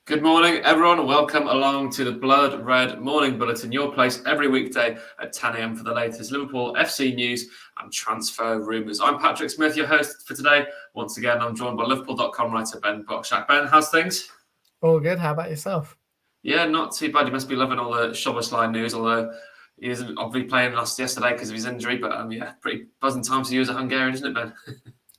Good morning, everyone, and welcome along to the Blood Red Morning Bulletin, your place every weekday at 10 a.m. for the latest Liverpool FC news and transfer rumours. I'm Patrick Smith, your host for today. Once again, I'm joined by Liverpool.com writer Ben Boxshak. Ben, how's things? All good. How about yourself? Yeah, not too bad. You must be loving all the Szoboszlai news, although he isn't obviously playing yesterday because of his injury. But yeah, pretty buzzing times for you as a Hungarian, isn't it, Ben?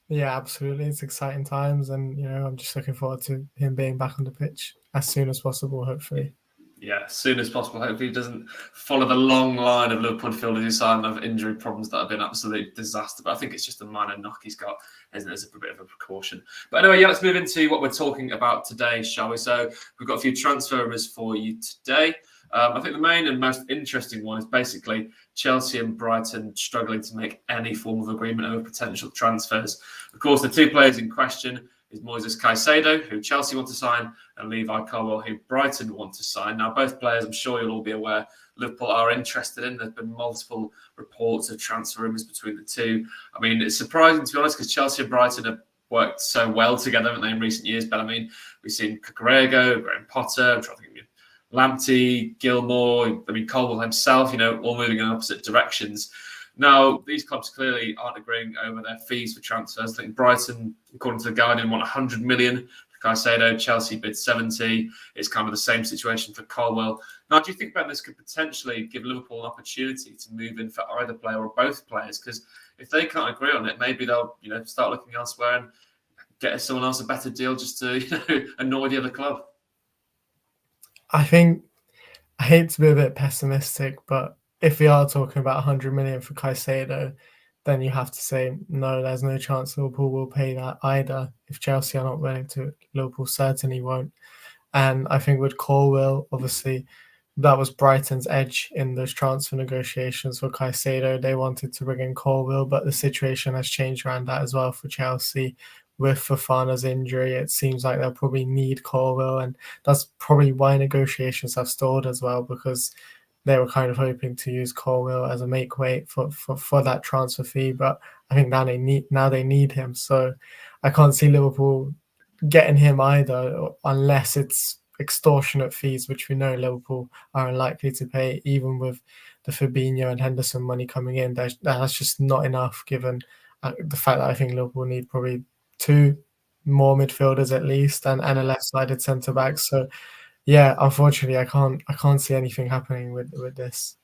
Yeah, absolutely. It's exciting times, and I'm just looking forward to him being back on the pitch as soon as possible, hopefully. Yeah, as soon as possible. Hopefully he doesn't follow the long line of Liverpool midfielders who sign of injury problems that have been absolute disaster. But I think it's just a minor knock he's got, isn't it, as a bit of a precaution. But anyway, yeah, let's move into what we're talking about today, shall we? So we've got a few transfer rumours for you today. I think the main and most interesting one is basically Chelsea and Brighton struggling to make any form of agreement over potential transfers. Of course, the two players in question is Moises Caicedo, who Chelsea want to sign, and Levi Colwill, who Brighton want to sign. Now, both players, I'm sure you'll all be aware, Liverpool are interested in. There's been multiple reports of transfer rumours between the two. I mean, it's surprising, to be honest, because Chelsea and Brighton have worked so well together, haven't they, in recent years? But I mean, we've seen Cucurella, Graham Potter, I'm trying to think of Lamptey, Gilmore, I mean, Colwill himself, all moving in opposite directions. Now, these clubs clearly aren't agreeing over their fees for transfers. I think Brighton, according to The Guardian, want 100 million for Caicedo. Chelsea bid 70. It's kind of the same situation for Colwill. Now, do you think, Ben, this could potentially give Liverpool an opportunity to move in for either player or both players? Because if they can't agree on it, maybe they'll, start looking elsewhere and get someone else a better deal just to, annoy the other club. I think I hate to be a bit pessimistic, but if we are talking about 100 million for Caicedo, then you have to say, no, there's no chance Liverpool will pay that either. If Chelsea are not willing to, Liverpool certainly won't. And I think with Colwill, obviously, that was Brighton's edge in those transfer negotiations for Caicedo. They wanted to bring in Colwill, but the situation has changed around that as well for Chelsea. With Fofana's injury, it seems like they'll probably need Colwill, and that's probably why negotiations have stalled as well, because they were kind of hoping to use Colwill as a make weight for that transfer fee. But I think now they need him, so I can't see Liverpool getting him either, unless it's extortionate fees, which we know Liverpool are unlikely to pay, even with the Fabinho and Henderson money coming in. That's just not enough, given the fact that I think Liverpool need probably two more midfielders at least, and a left-sided centre back. So yeah, unfortunately, I can't see anything happening with this.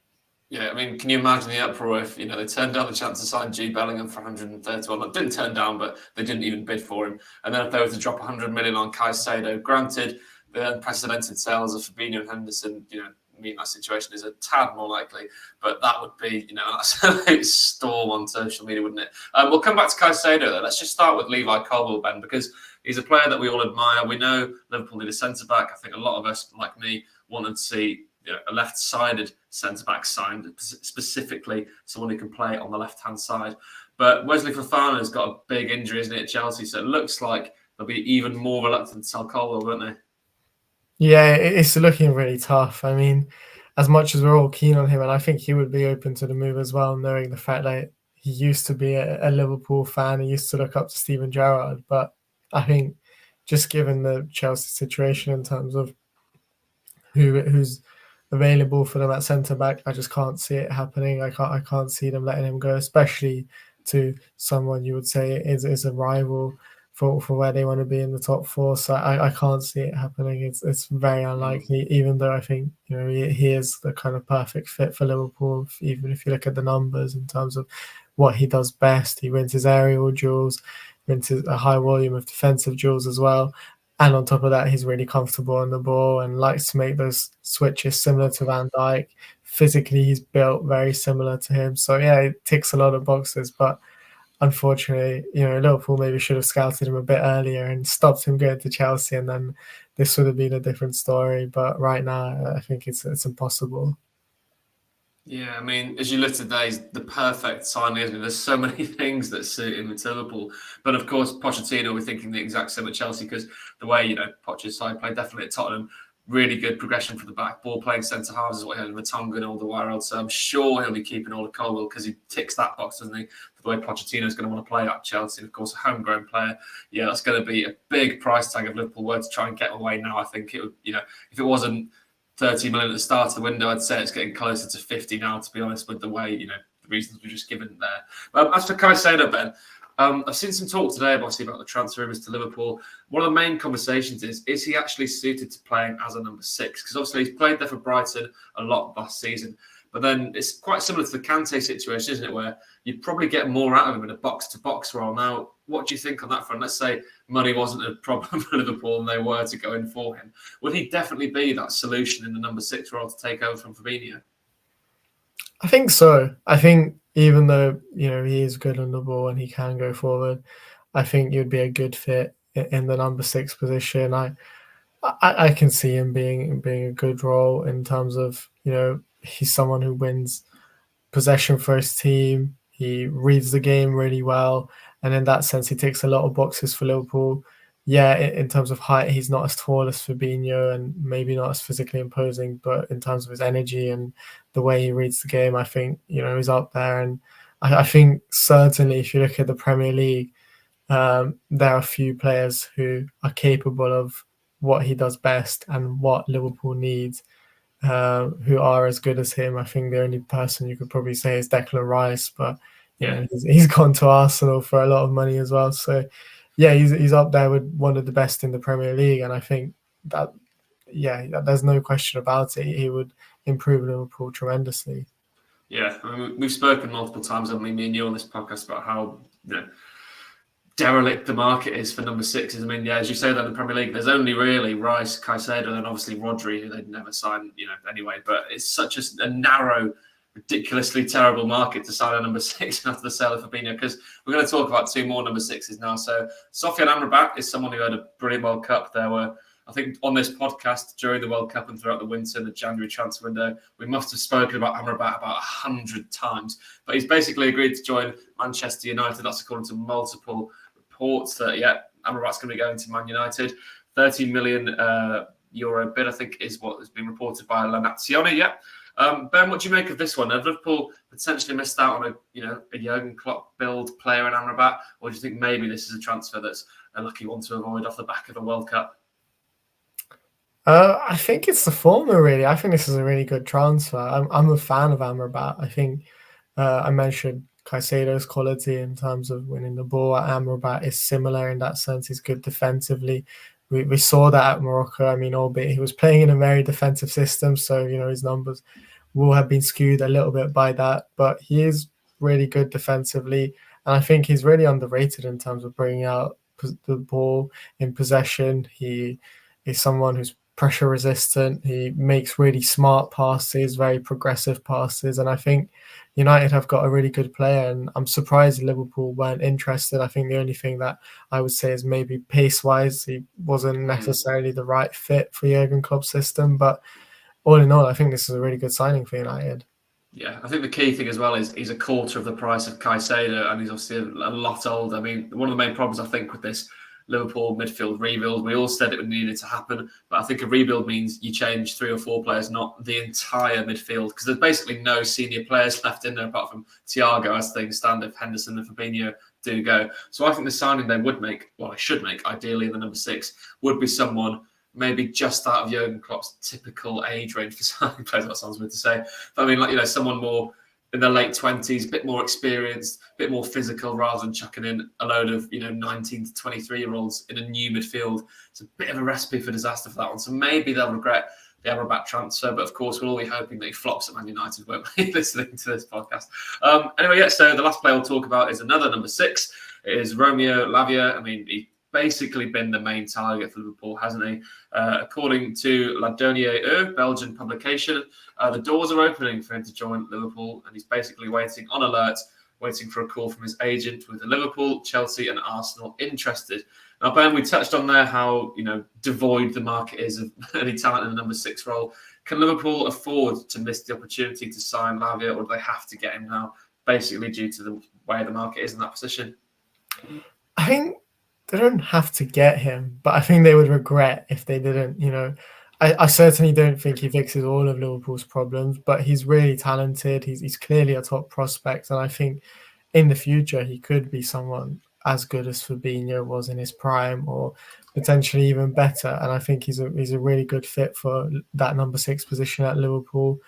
Yeah, I mean, can you imagine the uproar if they turned down the chance to sign Jude Bellingham for 130? Well, not didn't turn down, but they didn't even bid for him. And then if they were to drop 100 million on Caicedo, granted, the unprecedented sales of Fabinho and Henderson, I mean, that situation is a tad more likely, but that would be, an absolute storm on social media, wouldn't it? We'll come back to Caicedo, though. Let's just start with Levi Colwill, Ben, because he's a player that we all admire. We know Liverpool need a centre-back. I think a lot of us, like me, wanted to see a left-sided centre-back signed, specifically someone who can play on the left-hand side. But Wesley Fofana's got a big injury, isn't it, at Chelsea? So it looks like they'll be even more reluctant to sell Colwill, won't they? Yeah, it's looking really tough. I mean, as much as we're all keen on him, and I think he would be open to the move as well, knowing the fact that he used to be a Liverpool fan, he used to look up to Steven Gerrard. But I think just given the Chelsea situation in terms of who's available for them at centre back, I just can't see it happening. I can't see them letting him go, especially to someone you would say is a rival for where they want to be in the top four. So I can't see it happening. It's very unlikely, even though I think he is the kind of perfect fit for Liverpool. Even if you look at the numbers in terms of what he does best, he wins his aerial duels, wins a high volume of defensive duels as well. And on top of that, he's really comfortable on the ball and likes to make those switches similar to Van Dijk. Physically, he's built very similar to him. So yeah, it ticks a lot of boxes, but unfortunately, Liverpool maybe should have scouted him a bit earlier and stopped him going to Chelsea, and then this would have been a different story. But right now, I think it's impossible. Yeah, I mean, as you look today, he's the perfect signing, isn't he? There's so many things that suit him at Liverpool. But of course, Pochettino, we're thinking the exact same at Chelsea, because the way, Poch's side played definitely at Tottenham, really good progression for the back. Ball playing centre halves is what he had in Vertonghen and all the world. So I'm sure he'll be keeping all of Colwill because he ticks that box, doesn't he? For the way Pochettino's going to want to play at Chelsea. And of course, a homegrown player. Yeah, that's going to be a big price tag if Liverpool were to try and get away now. I think it would, if it wasn't 30 million at the start of the window, I'd say it's getting closer to 50 now, to be honest, with the way, the reasons we've just given there. As for Caicedo, Ben, I've seen some talk today, obviously, about the transfer rumours to Liverpool. One of the main conversations is he actually suited to playing as a number 6? Because obviously he's played there for Brighton a lot last season. But then it's quite similar to the Kante situation, isn't it, where you'd probably get more out of him in a box-to-box role. Now, what do you think on that front? Let's say money wasn't a problem for Liverpool and they were to go in for him. Would he definitely be that solution in the number 6 role to take over from Fabinho? I think so. I think even though, he is good on the ball and he can go forward, I think you'd be a good fit in the number 6 position. I can see him being a good role in terms of, he's someone who wins possession for his team. He reads the game really well. And in that sense, he ticks a lot of boxes for Liverpool. Yeah, in terms of height, he's not as tall as Fabinho and maybe not as physically imposing, but in terms of his energy and the way he reads the game, I think, he's up there. And I think certainly if you look at the Premier League, there are a few players who are capable of what he does best and what Liverpool needs, who are as good as him. I think the only person you could probably say is Declan Rice, but he's gone to Arsenal for a lot of money as well. So yeah, he's up there with one of the best in the Premier League, and I think that there's no question about it. He would improve Liverpool tremendously. Yeah, I mean, we've spoken multiple times, haven't we, me and you on this podcast, about how derelict the market is for number 6s. I mean, as you say that in the Premier League, there's only really Rice, Caicedo, and obviously Rodri, who they'd never sign, anyway. But it's such a narrow, ridiculously terrible market to sign a number 6 after the sale of Fabinho, because we're going to talk about 2 more number 6s now. So Sofyan Amrabat is someone who had a brilliant World Cup. There were, I think, on this podcast during the World Cup and throughout the winter, the January transfer window, we must have spoken about Amrabat about 100 times. But he's basically agreed to join Manchester United. That's according to multiple reports that, Amrabat's going to be going to Man United. 30 million euro bid, I think, is what has been reported by La Nazione. Ben, what do you make of this one? Have Liverpool potentially missed out on a Jurgen Klopp build player in Amrabat, or do you think maybe this is a transfer that's a lucky one to avoid off the back of a World Cup? I think it's the former, really. I think this is a really good transfer. I'm a fan of Amrabat. I think I mentioned Caicedo's quality in terms of winning the ball. Amrabat is similar in that sense. He's good defensively. We saw that at Morocco. I mean, albeit he was playing in a very defensive system, so his numbers will have been skewed a little bit by that. But he is really good defensively, and I think he's really underrated in terms of bringing out the ball in possession. He is someone who's pressure resistant. He makes really smart passes, very progressive passes, and I think United have got a really good player, and I'm surprised Liverpool weren't interested. I think the only thing that I would say is maybe pace-wise, he wasn't necessarily the right fit for Jurgen Klopp's system, but all in all, I think this is a really good signing for United. Yeah, I think the key thing as well is he's a quarter of the price of Caicedo, and he's obviously a lot older. I mean, one of the main problems I think with this Liverpool midfield rebuild, we all said it needed to happen, but I think a rebuild means you change 3 or 4 players, not the entire midfield, because there's basically no senior players left in there apart from Thiago as things stand if Henderson and Fabinho do go. So I think the signing they should make, ideally in the number 6, would be someone maybe just out of Jurgen Klopp's typical age range for signing players. That sounds weird to say, but I mean, someone more in their late 20s, a bit more experienced, a bit more physical, rather than chucking in a load of 19 to 23-year-olds in a new midfield. It's a bit of a recipe for disaster for that one. So maybe they'll regret the Amrabat transfer, but of course we'll all be hoping that he flops at Man United, won't we, listening to this podcast. Anyway, so the last player we'll talk about is another number 6. It is Romeo Lavia. I mean, he's basically been the main target for Liverpool, hasn't he? According to La Dernière Belgian publication, the doors are opening for him to join Liverpool, and he's basically waiting on alert, waiting for a call from his agent, with Liverpool, Chelsea and Arsenal interested. Now, Ben, we touched on there how devoid the market is of any talent in the number 6 role. Can Liverpool afford to miss the opportunity to sign Lavia, or do they have to get him now, basically due to the way the market is in that position? I think they don't have to get him, but I think they would regret if they didn't. I certainly don't think he fixes all of Liverpool's problems, but he's really talented. He's clearly a top prospect, and I think in the future he could be someone as good as Fabinho was in his prime, or potentially even better. And I think he's a really good fit for that number 6 position at Liverpool.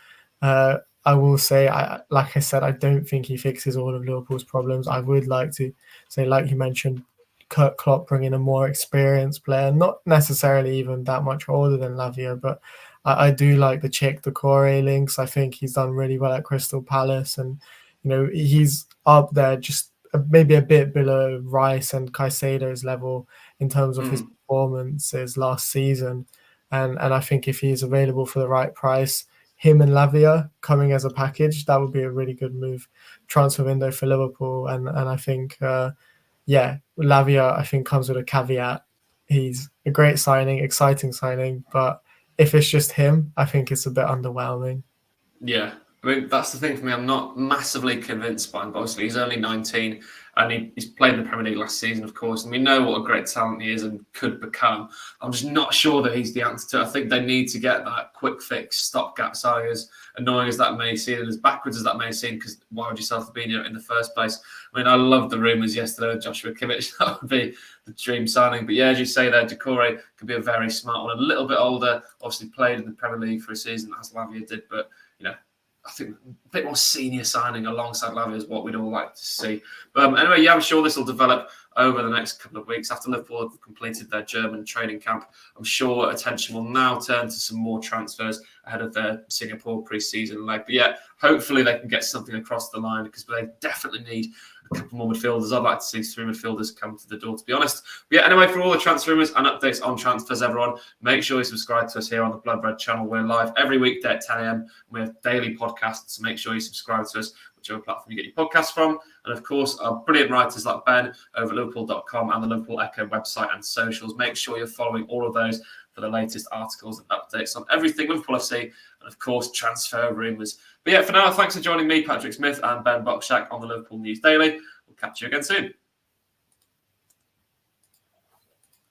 I will say, like I said, I don't think he fixes all of Liverpool's problems. I would like to say, like you mentioned, Kurt Klopp bringing a more experienced player, not necessarily even that much older than Lavia, but I do like the Czech Decore links. I think he's done really well at Crystal Palace, and he's up there just maybe a bit below Rice and Caicedo's level in terms of his performances last season. And I think if he's available for the right price, him and Lavia coming as a package, that would be a really good move transfer window for Liverpool. And I think Lavia, I think, comes with a caveat. He's a great signing, exciting signing, but if it's just him, I think it's a bit underwhelming. Yeah, I mean, that's the thing for me. I'm not massively convinced by him. But obviously, he's only 19 and he's played in the Premier League last season, of course. And we know what a great talent he is and could become. I'm just not sure that he's the answer to it. I think they need to get that quick fix, stopgap signing, as annoying as that may seem and as backwards as that may seem, because why would you sell Fabinho in the first place? I mean, I loved the rumours yesterday with Joshua Kimmich. That would be the dream signing. But yeah, as you say there, Decore could be a very smart one. A little bit older, obviously played in the Premier League for a season, as Lavia did. But, I think a bit more senior signing alongside Lavia is what we'd all like to see. But anyway, yeah, I'm sure this will develop over the next couple of weeks. After Liverpool have completed their German training camp, I'm sure attention will now turn to some more transfers ahead of their Singapore pre-season leg. But yeah, hopefully they can get something across the line, because they definitely need a couple more midfielders. I'd like to see 3 midfielders come to the door, to be honest. But yeah, anyway, for all the transfer rumours and updates on transfers, everyone, make sure you subscribe to us here on the Blood Red channel. We're live every weekday at 10 a.m. We have daily podcasts, so make sure you subscribe to us, whichever platform you get your podcasts from. And of course, our brilliant writers like Ben over at Liverpool.com and the Liverpool Echo website and socials. Make sure you're following all of those for the latest articles and updates on everything Liverpool FC and, of course, transfer rumours. But yeah, for now, thanks for joining me, Patrick Smith, and Ben Boxshak on the Liverpool News Daily. We'll catch you again soon.